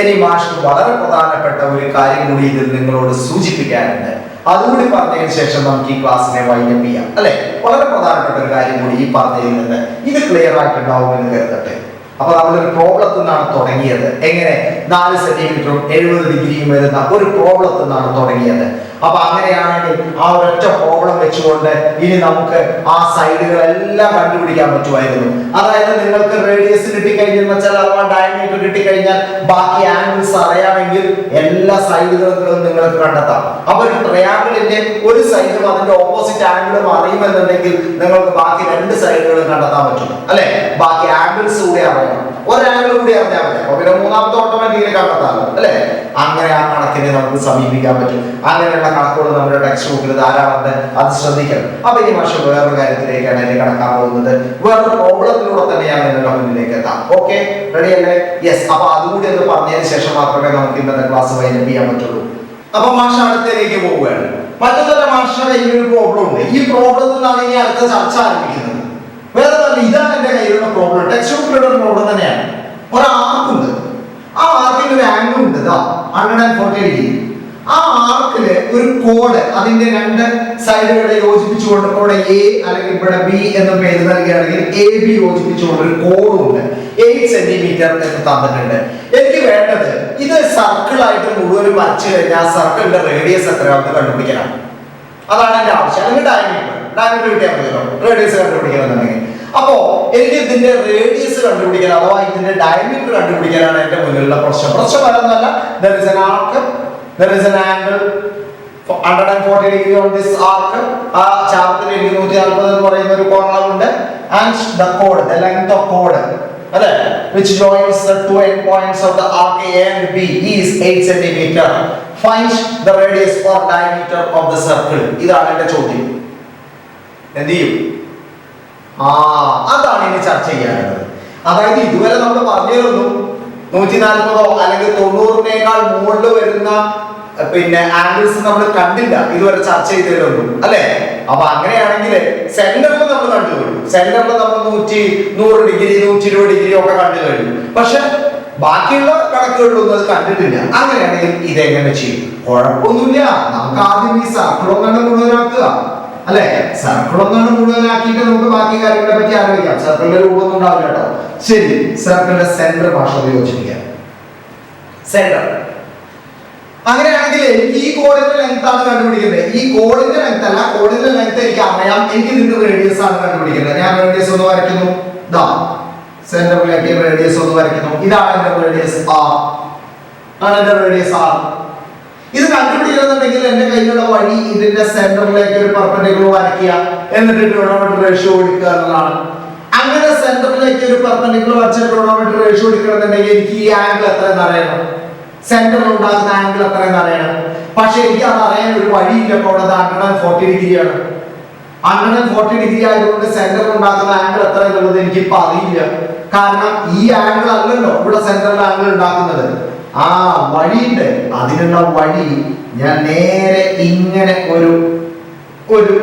ഇനി മാഷ്ക്ക് വളരെ പ്രധാനപ്പെട്ട ഒരു കാര്യം കൂടി ഇതിൽ നിങ്ങളോട് സൂചിപ്പിക്കാനുണ്ട്. അതുകൂടി പറഞ്ഞതിന് ശേഷം നമുക്ക് ഈ ക്ലാസ്സിനെ വൈൻഡപ്പ് ചെയ്യാം, അല്ലെ? വളരെ പ്രധാനപ്പെട്ട ഒരു കാര്യം കൂടി ഈ പറഞ്ഞതിൽ നിന്ന് ഇത് ക്ലിയർ ആയിട്ടുണ്ടാവും എന്ന് കരുതട്ടെ. അപ്പൊ നമ്മളൊരു പ്രോബ്ലത്തിൽ നിന്നാണ് തുടങ്ങിയത്. എങ്ങനെ? 4 സെന്റിമീറ്ററും 70 ഡിഗ്രിയും വരുന്ന ഒരു പ്രോബ്ലത്തിൽ നിന്നാണ് തുടങ്ങിയത്. അപ്പൊ അങ്ങനെയാണെങ്കിൽ ആ ഒരൊറ്റ പ്രോബ്ലം വെച്ചുകൊണ്ട് ഇനി നമുക്ക് ആ സൈഡുകളെല്ലാം കണ്ടുപിടിക്കാൻ പറ്റുമായിരുന്നു. അതായത് നിങ്ങൾക്ക് റേഡിയസ് കിട്ടിക്കഴിഞ്ഞാൽ വെച്ചാൽ അഥവാ ഡയമീറ്റർ കിട്ടിക്കഴിഞ്ഞാൽ ബാക്കി ആംഗിൾസ് അറിയാമെങ്കിൽ എല്ലാ സൈഡുകളും നിങ്ങൾക്ക് കണ്ടെത്താം. അപ്പൊ ഒരു ട്രയാങ്കിളിന്റെ ഒരു സൈഡും അതിന്റെ ഓപ്പോസിറ്റ് ആംഗിളും അറിയുമെന്നുണ്ടെങ്കിൽ നിങ്ങൾക്ക് ബാക്കി 2 സൈഡുകളും കണ്ടെത്താൻ പറ്റും, അല്ലെ? ബാക്കി ആംഗിൾസ് കൂടി അറിയണം, ഒരാംഗിൾ കൂടി അറിഞ്ഞാൽ മതി. അപ്പൊ പിന്നെ മൂന്നാമത്തെ ഓട്ടോമാറ്റിക്കലി കണ്ടെത്താമല്ലോ, അല്ലെ? അങ്ങനെ ആ കണക്കിനെ നമുക്ക് സമീപിക്കാൻ പറ്റും. അങ്ങനെയുള്ള കണക്കുകൾ നമ്മുടെ ടെക്സ്റ്റ് ബുക്കിൽ ധാരാളം, അത് ശ്രദ്ധിക്കണം. അപ്പൊ ഈ വർഷം വേറൊരു കാര്യത്തിലേക്കാണ് ഇനി കടക്കാൻ പോകുന്നത്. വേറൊരു പ്രോബ്ലത്തിലൂടെ തന്നെ ഞാൻ നിങ്ങളുടെ മുന്നിലേക്ക് എത്താം. ഓക്കെ, റെഡി അല്ലേ? യെസ്. അപ്പൊ അതുകൂടി ഒന്ന് പറഞ്ഞതിന് ശേഷം മാത്രമേ നമുക്ക് ഇന്നത്തെ ക്ലാസ് വൈൻഡപ്പ് ചെയ്യാൻ പറ്റുള്ളൂ. അപ്പൊ മാഷ അടുത്തേക്ക് പോവുകയാണ്. മറ്റൊരു മാഷയുടെ ഈ ഒരു പ്രോബ്ലം ഉണ്ട്. ഈ പ്രോബ്ലത്തിൽ നിന്നാണ് ഇനി അടുത്ത ചർച്ച ആരംഭിക്കുന്നത്. വേറെ തന്നെ ഇതാണ് എന്റെ കയ്യിലുള്ള പ്രോബ്ലം, ടെക്സ്റ്റ് ബുക്കിലുള്ള പ്രോബ്ലം തന്നെയാണ്. ഒരു ആർക്കുണ്ട്, ആ ആർക്കിൽ ഒരു ആംഗിൾ ഉണ്ട് 140 ഡിഗ്രി. ആ ആർക്കില് ഒരു കോഡ്, അതിന്റെ 2 സൈഡുകളെ യോജിപ്പിച്ചുകൊണ്ട് ഇവിടെ എ അല്ലെങ്കിൽ ഇവിടെ ബി എന്ന പേര് നൽകുകയാണെങ്കിൽ എ ബി യോജിപ്പിച്ചുകൊണ്ട് ഒരു കോഡ് ഉണ്ട്. 8 സെന്റിമീറ്റർ എന്ന് തന്നിട്ടുണ്ട്. എനിക്ക് വേണ്ടത് ഇത് സർക്കിൾ ആയിട്ട് മുഴുവൻ വരച്ചു കഴിഞ്ഞാൽ സർക്കിളിന്റെ റേഡിയസ് എത്രയാണെന്ന് കണ്ടുപിടിക്കണം. അതാണ് എന്റെ ആവശ്യം. അല്ലെങ്കിൽ ഡയമീറ്റർ കിട്ടിയാൽ മതിയല്ലോ റേഡിയസ് കണ്ടുപിടിക്കണമെന്നുണ്ടെങ്കിൽ. അപ്പോ എനിക്ക് ഇതിന്റെ റേഡിയസ് കണ്ടുപിടിക്കാൻ അഥവാ ഇതിന്റെ ഡയമീറ്റർ കണ്ടുപിടിക്കാനാണ് എന്റെ മുന്നിലുള്ള പ്രശ്നം. പ്രശ്നം വരുന്നതല്ല, there is an arc, there is an angle 140 degree on this arc. ആ ചാപത്തിന് 140 എന്ന് പറയുന്ന ഒരു കോണളവുണ്ട്. And the chord, the length of chord, അല്ലേ, which joins the two end points of the arc A and B is 8 centimeter. Find the radius or diameter of the circle. ഇതാണ് എന്റെ ചോദ്യം. എന്ത് ചെയ്യും? അതാണ് ഇനി ചർച്ച ചെയ്യാനുള്ളത്. അതായത് ഇതുവരെ നമ്മൾ പറഞ്ഞിരുന്നു 140 അല്ലെങ്കിൽ 90-നേക്കാൾ മുകളിൽ വരുന്ന പിന്നെ ആംഗിൾസ് നമ്മൾ കണ്ടില്ല ഇതുവരെ ചർച്ച ചെയ്തതിലൊന്നും, അല്ലെ? അപ്പൊ അങ്ങനെയാണെങ്കിൽ സെന്ററിൽ നമ്മൾ കണ്ടു കഴിഞ്ഞു. സെന്ററിൽ നമ്മൾ 100 ഡിഗ്രി 120 ഡിഗ്രി ഒക്കെ കണ്ടു കഴിഞ്ഞു. പക്ഷെ ബാക്കിയുള്ള കണക്കുകളിലൊന്നും അത് കണ്ടിട്ടില്ല. അങ്ങനെയാണെങ്കിൽ ഇതെങ്ങനെ ചെയ്യും? കുഴപ്പമൊന്നുമില്ല. നമുക്ക് ആദ്യം ഈ സർക്കിളൊന്നാണ് മുഴുവനാക്കുക, അല്ലെ? സർക്കിളൊന്നാണ് മുഴുവനാക്കിയിട്ട് നമുക്ക് ബാക്കി കാര്യങ്ങളെ പറ്റി ആലോചിക്കാം. സർക്കിളിന്റെ രൂപമൊന്നും ഉണ്ടാവില്ല കേട്ടോ. ശരി, സർക്കിളിന്റെ സെന്റർ ഭാഷ യോജിപ്പിക്കാം. സെന്റർ. അങ്ങനെയാണെങ്കിൽ എനിക്ക് ഈ കോഡിന്റെ ലെങ്ത് ആണ് കണ്ടുപിടിക്കുന്നത്. ഈ കോഡിന്റെ ലെങ്ത് അല്ല, കോഡിന്റെ ലെങ്ത് എനിക്ക് അറിയാം, എനിക്ക് ഇതിന്റെ റേഡിയസ് ആണ് കണ്ടുപിടിക്കുന്നത്. ഞാൻ റേഡിയസ് ഒന്ന് വരയ്ക്കുന്നു. ഇതാ സെന്ററിലേക്ക് റേഡിയസ് ഒന്ന് വരയ്ക്കുന്നു. ഇതാണ് എന്റെ റേഡിയസ് R. ആണ് എന്റെ റേഡിയസ് R. ഇത് കണ്ടുപിടിക്കണമെന്നുണ്ടെങ്കിൽ എന്റെ കയ്യിലുള്ള വഴി ഇതിന്റെ സെന്ററിലേക്ക് ഒരു പെർപെൻഡിക്കുലർ വരയ്ക്കുക, എന്നിട്ട് ട്രിഗണോമെട്രി റേഷ്യോ എടുക്കുക എന്നതാണ്. അങ്ങനെ സെന്ററിലേക്ക് ഒരു പെർപെൻഡിക്കുലർ വരച്ച ട്രിഗണോമെട്രി റേഷ്യോ എടുക്കണമെന്നുണ്ടെങ്കിൽ എനിക്ക് ഈ ആംഗിൾ എത്രയെന്ന് അറിയണം, സെന്ററിൽ ഉണ്ടാകുന്ന ആംഗിൾ എത്രയെന്ന് അറിയണം. പക്ഷെ എനിക്ക് അത് അറിയാൻ ഒരു വഴിയില്ല. ഇപ്പോൾ 140 ഡിഗ്രിയാണ്. 140 ഡിഗ്രി ആയതുകൊണ്ട് സെന്ററിൽ ഉണ്ടാക്കുന്ന ആംഗിൾ എത്ര എന്നുള്ളത് എനിക്കിപ്പോ അറിയില്ല. കാരണം ഈ ആംഗിൾ അല്ലല്ലോ ഇവിടെ സെന്ററിൽ ആംഗിൾ ഉണ്ടാക്കുന്നത്. ആ വഴിയുണ്ട്. അതിനുള്ള വഴി ഞാൻ നേരെ ഇങ്ങനെ ഒരു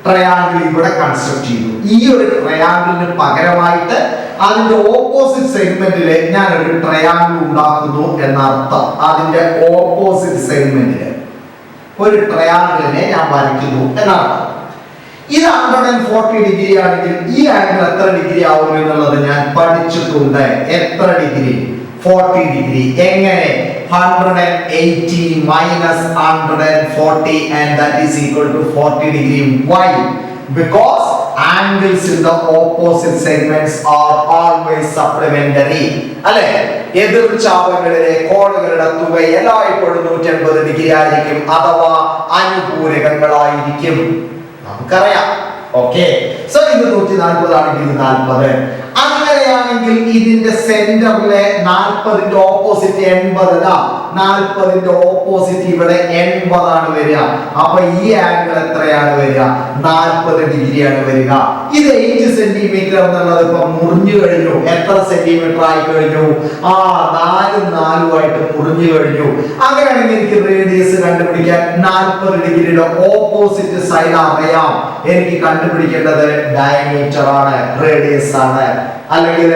ട്രയാങ്കിൾ ഇവിടെ കൺസ്ട്രക്ട് ചെയ്തു. ഈ ഒരു ട്രയാങ്കിളിന് പകരമായിട്ട് അതിന്റെ ഓപ്പോസിറ്റ് സെഗ്മെന്റില് ഞാൻ ഒരു ട്രയാങ്കിൾ ഉണ്ടാക്കുന്നു എന്നർത്ഥം. അതിന്റെ ഓപ്പോസിറ്റ് സെഗ്മെന്റില് ഒരു ട്രയാങ്കിളിനെ ഞാൻ വരയ്ക്കുന്നു എന്നർത്ഥം. ഇത് 140 ഡിഗ്രി ആണെങ്കിൽ ഈ ആംഗിൾ എത്ര ഡിഗ്രി ആവും എന്നുള്ളത് ഞാൻ പഠിച്ചിട്ടുണ്ട്. എത്ര ഡിഗ്രി? 40 ഡിഗ്രി. എങ്ങനെ? 180 minus 140 and that is equal to 40 degree. Why? Because angles in the opposite segments are always supplementary. അല്ലേ? എതിർചാപങ്ങളിലെ കോണുകളുടെ തുക എല്ലായ്പ്പോഴും 180 ഡിഗ്രി ആയിരിക്കും, അഥവാ അനുപൂരകങ്ങളായിരിക്കും. നമുക്കറിയാം. ഓക്കെ, സോ ഇത് 140 ആണെങ്കിൽ ഇത് 40. അങ്ങനെയാണെങ്കിൽ ഇതിന്റെ സെന്ററിലെ 40ന്റെ ഓപ്പോസിറ്റ് 80. 40ന്റെ ഓപ്പോസിറ്റ് ഇവിടെ 80 ആണ് വരിക. അപ്പൊ ഈ ആംഗിൾ എത്രയാണ് വരിക? 40 ഡിഗ്രിയാണ് വരിക. ഇത് 8 സെന്റിമീറ്റർ എന്നുള്ളത് ഇപ്പൊ മുറിഞ്ഞു കഴിഞ്ഞു. എത്ര സെന്റിമീറ്റർ ആയി കഴിഞ്ഞു? 4 ആയിട്ട് മുറിഞ്ഞു കഴിഞ്ഞു. അങ്ങനെയാണെങ്കിൽ എനിക്ക് റേഡിയസ് കണ്ടുപിടിക്കാൻ 40 ഡിഗ്രിയുടെ ഓപ്പോസിറ്റ് സൈഡ് അറിയാം. എനിക്ക് കണ്ടുപിടിക്കേണ്ടത് ഡയമീറ്റർ ആണ്, റേഡിയസ് ആണ്, അല്ലെങ്കിൽ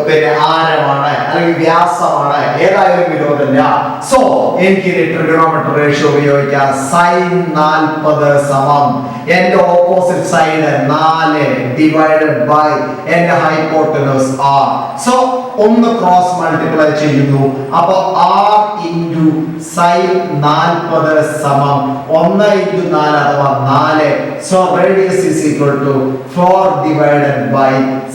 പിന്നെ ആരമാണ്, അല്ലെങ്കിൽ വ്യാസമാണ്. ഏതായാലും വിരോധമില്ല. സോ എനിക്ക് ട്രിഗണോമെട്രി റേഷ്യോ ഉപയോഗിക്കാം. sin 40 സമം എന്റെ ഓപ്പോസിറ്റ് സൈഡ് 4 ഡിവൈഡഡ് ബൈ എന്റെ ഹൈപ്പോട്ടനസ് r. സോ ഒന്ന് ക്രോസ് മൾട്ടിപ്ലൈ ചെയ്യുന്നു. അപ്പൊ r into sin 40 സമം 1 into 4 അഥവാ 4. So radius is equal to 4 divided by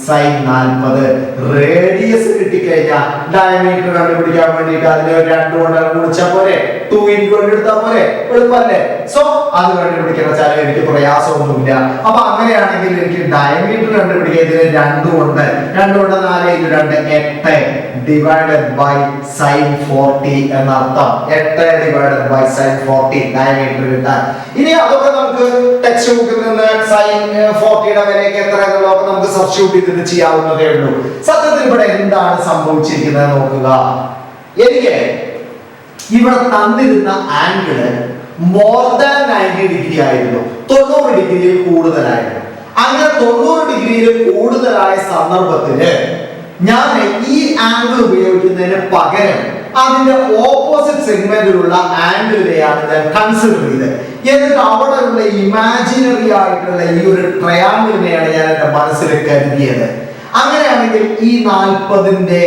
sin 40. Radius കിട്ടിക്കഴിഞ്ഞാൽ ഡയമീറ്റർ കണ്ടുപിടിക്കാൻ വേണ്ടിയിട്ട് അതിനെ 2 കൊണ്ട് ഗുണിച്ചാൽ പോരെ, 2 into എടുത്താൽ പോരെ, എളുപ്പമല്ലേ? സോ അത് കണ്ടുപിടിക്കാൻ വെച്ചാൽ എനിക്ക് പ്രയാസമൊന്നുമില്ല. അപ്പൊ അങ്ങനെയാണെങ്കിൽ എനിക്ക് ഡയമീറ്റർ കണ്ടുപിടിക്കാൻ ഇതിന് 2 കൊണ്ട് 4 into 2 8 divided by sin 40 എന്നർത്ഥം. 8 divided by sin 40 ഡയമീറ്റർ കിട്ടാൻ. ഇനി അതൊക്കെ നമുക്ക് ടെക്സ്റ്റ് ബുക്കിൽ നിന്ന് sin 40യുടെ വിലയ്ക്ക് എത്ര എന്നുള്ളതൊക്കെ നമുക്ക് സബ്സ്റ്റിറ്റ്യൂട്ട് ചെയ്തിട്ട് ചെയ്യാവുന്നതേ ഉള്ളൂ. സത്യത്തിൽ ഇവിടെ എന്താണ് സംഭവിച്ചിരിക്കുന്നത് നോക്കുക. എനിക്ക് ഇവിടെ തന്നിരുന്ന ആംഗിള് മോർ ദാൻ 90 ഡിഗ്രി ആയിരുന്നു, 90 ഡിഗ്രിയിൽ കൂടുതലായിരുന്നു. അങ്ങനെ 90 ഡിഗ്രിയിൽ കൂടുതലായ സന്ദർഭത്തില് ഞാൻ ഈ ആംഗിൾ ഉപയോഗിക്കുന്നതിന് പകരം അതിന്റെ ഓപ്പോസിറ്റ് സെഗ്മെന്റിലുള്ള ആംഗിളിനെയാണ് ഞാൻ കൺസിഡർ ചെയ്തത്. എന്നിട്ട് അവിടെയുള്ള ഇമാജിനറി ആയിട്ടുള്ള ഈ ഒരു ട്രയാംഗിളിനെയാണ് ഞാൻ എന്റെ മനസ്സിൽ കരുതിയത്. അങ്ങനെയാണെങ്കിൽ ഈ 40ന്റെ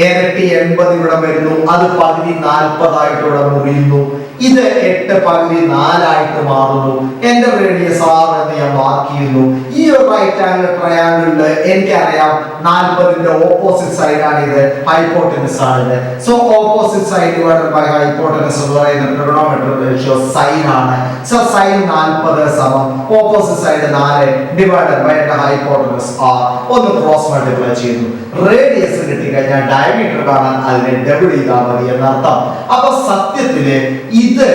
ഇരട്ടി 80 ഇവിടെ വരുന്നു. അത് പകുതി 40 ആയിട്ട് ഇവിടെ മുറിയുന്നു. ഇത് 8 പകുതി 4 ആയിട്ട് മാറുന്നു. എന്റെ റേഡിയസ് r എന്ന് ഞാൻ മാർക്ക് ചെയ്യുന്നു. ഈ ഒരു റൈറ്റ് ആംഗിൾ ട്രയാംഗിളില് എനിക്കറിയാം 40ന്റെ ഓപ്പോസിറ്റ് സൈഡ് ആണ് ഇത്, ഹൈപ്പോട്ടനസ് ആണ് ഇത്. So opposite side divided by hypotenuse എന്ന് പറയുന്ന ട്രിഗണോമെട്രി റേഷ്യോ sin ആണ്. സോ sin 40 സമം opposite side 4 divided by hypotenuse r. ഒന്ന് ക്രോസ് മൾട്ടിപ്ലൈ ചെയ്യുന്നു. റേഡിയസ് കിട്ടിക്കഴിഞ്ഞാൽ ഡയമീറ്റർ കാണാൻ അതിനെ ഡബിൾ ചെയ്താൽ മതി എന്നർത്ഥം. അപ്പൊ സത്യത്തില് ഇത്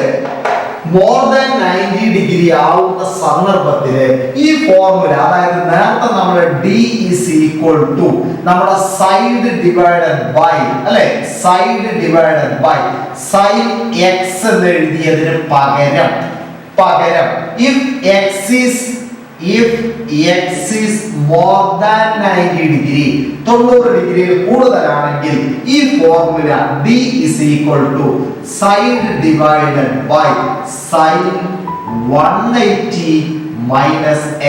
മോർ ദാൻ 90 ഡിഗ്രി ആവുന്ന സന്ദർഭത്തില് ഈ ഫോർമുല, അതായത് നേരത്തെ നമ്മുടെ d is equal to നമ്മുടെ സൈഡ് ഡിവൈഡഡ് ബൈ, അല്ലെ, side divided by sin x എന്ന് എഴുതിയതിന് പകരം if x is more than 90 degree, 90 ഡിഗ്രിയിൽ കൂടുതലാണെങ്കിൽ ഈ formula d is equal to side divided by sin 180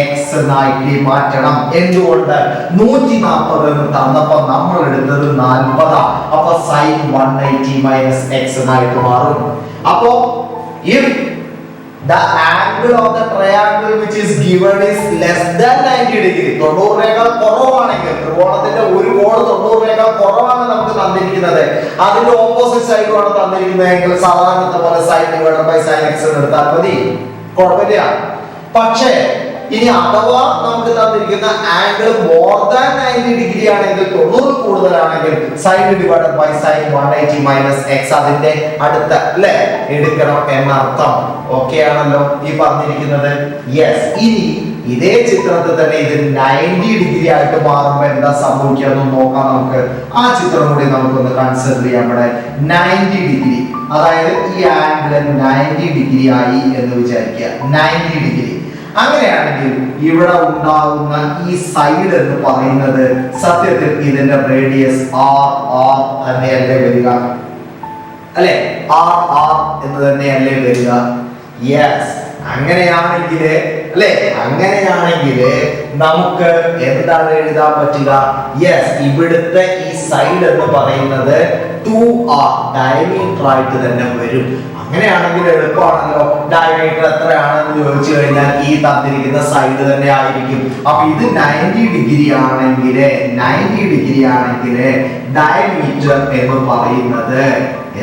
x എന്നാക്കി മാറ്റണം. എന്തുകൊണ്ട്? 140 എന്ന് തന്നപ്പോ നമ്മൾ എടുത്തത് 40. അപ്പൊ sin 180 - x എന്നായിട്ട് മാറും. അപ്പോ if the angle of the triangle which is given is less than 90 degree, 90 കുറവാണെങ്കിൽ, ത്രികോണത്തിന്റെ ഒരു കോണ് 90 കുറവാണ് നമുക്ക് തന്നിരിക്കുന്നത്, അതിന്റെ ഓപ്പോസിറ്റ് സൈഡുമാണ് തന്നിരിക്കുന്നതെങ്കിൽ സാധാരണത്തെ പോലെ sin / sin x എന്ന് എടുത്താൽ മതി, കുഴപ്പമില്ല. പക്ഷേ ഇനി അഥവാ നമുക്ക് തന്നിരിക്കുന്ന ആംഗിൾ മോർ ദാൻ 90 ഡിഗ്രി ആണെങ്കിൽ, 90 കൂടുതലാണെങ്കിൽ sin / sin 180 - x അതിന്റെ അടുത്ത അല്ലേ എടുക്കണം എന്നർത്ഥം. ഓക്കെ ആണല്ലോ ഈ പറഞ്ഞിരിക്കുന്നത്? യെസ്. ഇനി ഇതേ ചിത്രത്തിൽ തന്നെ ഇത് 90 ഡിഗ്രി ആയിട്ട് മാറുമ്പോൾ എന്താ സംഭവിക്കാന്ന് നോക്കാം നമുക്ക്. ആ ചിത്രം കൂടി നമുക്കൊന്ന് കൺസിഡർ ചെയ്യാം. ഇവിടെ 90 ഡിഗ്രി, അതായത് ഈ ആംഗിൾ 90 ഡിഗ്രി ആയി എന്ന് വിചാരിക്കുക. 90 ഡിഗ്രി അങ്ങനെയാണെങ്കിൽ ഇവിടെ ഉണ്ടാകുന്ന ഈ സൈഡ് എന്ന് പറയുന്നത് സത്യത്തിൽ ഇതിന്റെ റേഡിയസ് r തന്നെയല്ലേ വരിക, അല്ലെ? r എന്ന് തന്നെയല്ലേ വരിക. യെസ്. അങ്ങനെയാണെങ്കിൽ അല്ലെ, അങ്ങനെയാണെങ്കിൽ നമുക്ക് എന്താണ് എഴുതാൻ പറ്റുക? യെസ്, ഇവിടുത്തെ ഈ സൈഡ് എന്ന് പറയുന്നത് 2r ഡയമീറ്റർ ആയിട്ട് തന്നെ വരും. അങ്ങനെയാണെങ്കിൽ എളുപ്പമാണല്ലോ. ഡയമീറ്റർ എത്രയാണെന്ന് ചോദിച്ചു കഴിഞ്ഞാൽ ഈ തന്നിരിക്കുന്ന സൈഡ് തന്നെ ആയിരിക്കും. അപ്പൊ ഇത് 90 ഡിഗ്രി ആണെങ്കിൽ ഡയമീറ്റർ എന്ന് പറയുന്നത്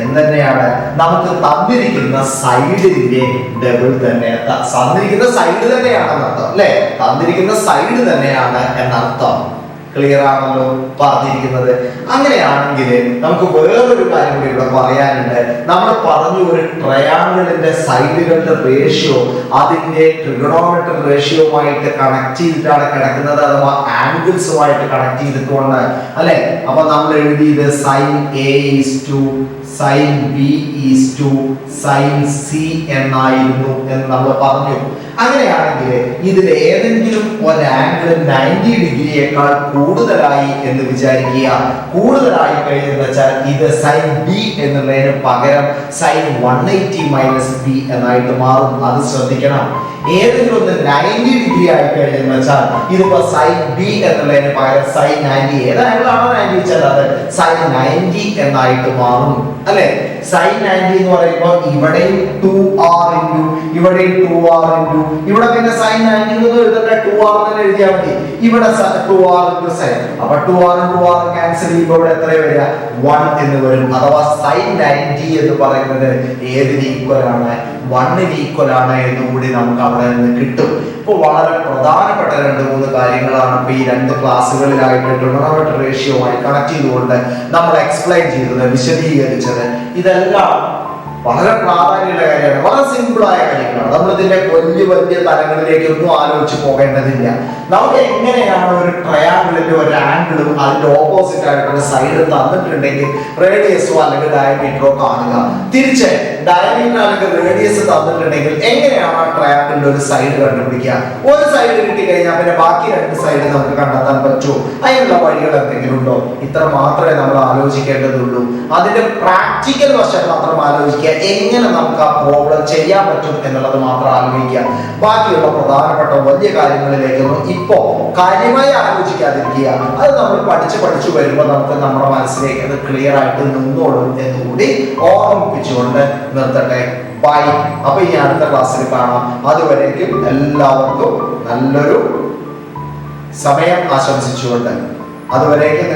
എന്തെന്നെയാണ്? നമുക്ക് തന്നിരിക്കുന്ന സൈഡിന്റെ ഡബിൾ തന്നെ, തന്നിരിക്കുന്ന സൈഡ് തന്നെയാണെന്നർത്ഥം അല്ലെ? തന്നിരിക്കുന്ന സൈഡ് തന്നെയാണ് എന്നർത്ഥം. ക്ലിയർ ആണല്ലോ പറഞ്ഞിരിക്കുന്നത്? അങ്ങനെയാണെങ്കിൽ നമുക്ക് വേറൊരു കാര്യം കൂടി ഇവിടെ പറയാനുണ്ട്. നമ്മൾ പറഞ്ഞു ഒരു ട്രയാങ്കിളിന്റെ സൈഡുകളുടെ റേഷ്യോ അതിന്റെ ട്രിഗണോമെട്രിക് റേഷ്യോയുമായിട്ട് കണക്ട് ചെയ്തിട്ടാണ് കിടക്കുന്നത്, അഥവാ ആംഗിൾസുമായിട്ട് കണക്ട് ചെയ്തിട്ടുണ്ട് അല്ലെ? അപ്പൊ നമ്മൾ എഴുതിയത് sin A is to sin B is to sin C എന്നായിരുന്നു എന്ന് നമ്മൾ പറഞ്ഞു. അങ്ങനെയാണെങ്കിൽ ഇതിൽ ഏതെങ്കിലും ഒരു ആംഗിൾ 90 ഡിഗ്രിയേക്കാൾ കൂടുതലായി എന്ന് വിചാരിക്കുക. കൂടുതലായി കഴിഞ്ഞെന്ന് വെച്ചാൽ ഇത് sin B എന്നുള്ളതിന് പകരം sin 180 - b എന്നായിട്ട് മാറും. അത് ശ്രദ്ധിക്കണം. ഏതെങ്കിലും ഒന്ന് 90 ഡിഗ്രി ആയി കഴിഞ്ഞെന്ന് വെച്ചാൽ ഇതിപ്പോ sin B എന്നുള്ളതിന് പകരം sin 90, ഏത് ആംഗിളാണോ 90 വെച്ചാൽ അത് sin 90 എന്നായിട്ട് മാറും അല്ലെ? sin 90 എന്ന് പറയുമ്പോൾ ഇവിടെയും 2r ഇൻറ്റു ഇവിടെയും 2r ഇൻറ്റു ഇവിടെ പിന്നെ sin 90 എന്ന് എഴുതണ്ട, 2r തന്നെ എഴുതിയാൽ മതി. ഇവിടെ 2r ഇൻറ്റു sin, അപ്പൊ 2r ക്യാൻസൽ ചെയ്യുമ്പോൾ ഇവിടെ എത്ര വരിക? 1 എന്ന് വരും. അഥവാ sin 90 എന്ന് പറയുന്നത് ഏതിന് ഈക്വൽ ആണ്? 1 ഈക്വൽ ആണ് എന്നുകൂടി നമുക്ക് അവിടെ നിന്ന് കിട്ടും. ഇപ്പോൾ വളരെ പ്രധാനപ്പെട്ട 2-3 കാര്യങ്ങളാണ് ഇപ്പൊ ഈ 2 ക്ലാസ്സുകളിലായിട്ട് ട്രിഗണോമെട്രി റേഷ്യോയുമായി കണക്ട് ചെയ്തുകൊണ്ട് നമ്മൾ എക്സ്പ്ലെയിൻ ചെയ്തത്, വിശദീകരിച്ചത്. ഇതെല്ലാം വളരെ പ്രാധാന്യമുള്ള കാര്യമാണ്, വളരെ സിമ്പിൾ ആയ കാര്യങ്ങളാണ്. നമ്മൾ ഇതിന്റെ വലിയ തലങ്ങളിലേക്കൊന്നും ആലോചിച്ച് പോകേണ്ടതില്ല. നമുക്ക് എങ്ങനെയാണ് ഒരു ട്രയാങ്കിളിന്റെ ഒരു ആംഗിളും അതിന്റെ ഓപ്പോസിറ്റ് ആയിട്ടുള്ള സൈഡ് തന്നിട്ടുണ്ടെങ്കിൽ റേഡിയസോ അല്ലെങ്കിൽ ഡയമീറ്ററോ കാണുക. തിരിച്ച് ഡയമീറ്റർ അല്ലെങ്കിൽ റേഡിയസ് തന്നിട്ടുണ്ടെങ്കിൽ എങ്ങനെയാണ് ആ ട്രയാങ്കിളിന്റെ ഒരു സൈഡ് കണ്ടുപിടിക്കുക? ഒരു സൈഡ് കിട്ടിക്കഴിഞ്ഞാൽ പിന്നെ ബാക്കി 2 സൈഡ് നമുക്ക് കണ്ടെത്താൻ പറ്റുമോ? അതിനുള്ള വഴികൾ എന്തെങ്കിലും ഉണ്ടോ? ഇത്ര മാത്രമേ നമ്മൾ ആലോചിക്കേണ്ടതുള്ളൂ. അതിന്റെ പ്രാക്ടിക്കൽ വശം മാത്രം ആലോചിക്കുക. എങ്ങനെ നമുക്ക് ആ പ്രോബ്ലം ചെയ്യാൻ പറ്റും എന്നുള്ളത് മാത്രം ആലോചിക്കുക. ബാക്കിയുള്ള പ്രധാനപ്പെട്ട വലിയ കാര്യങ്ങളിലേക്കൊന്നും ഇപ്പോ കാര്യമായി ആലോചിക്കാതിരിക്കുക. അത് നമ്മൾ പഠിച്ചു വരുമ്പോൾ നമുക്ക് നമ്മുടെ മനസ്സിലേക്ക് അത് ക്ലിയർ ആയിട്ട് നിന്നോളും എന്നുകൂടി ഓർമ്മിപ്പിച്ചുകൊണ്ട് നിർത്തട്ടെ. ബൈ. അപ്പൊ ഇനി അടുത്ത ക്ലാസ്സിൽ കാണാം. അതുവരേക്കും എല്ലാവർക്കും നല്ലൊരു സമയം ആശംസിച്ചുകൊണ്ട്, അതുവരേക്കും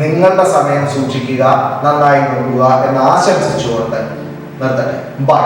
നിങ്ങളുടെ സമയം സൂക്ഷിക്കുക, നന്നായി നോക്കുക എന്ന് ആശംസിച്ചുകൊണ്ട് നിർത്തട്ടെ. ബൈ.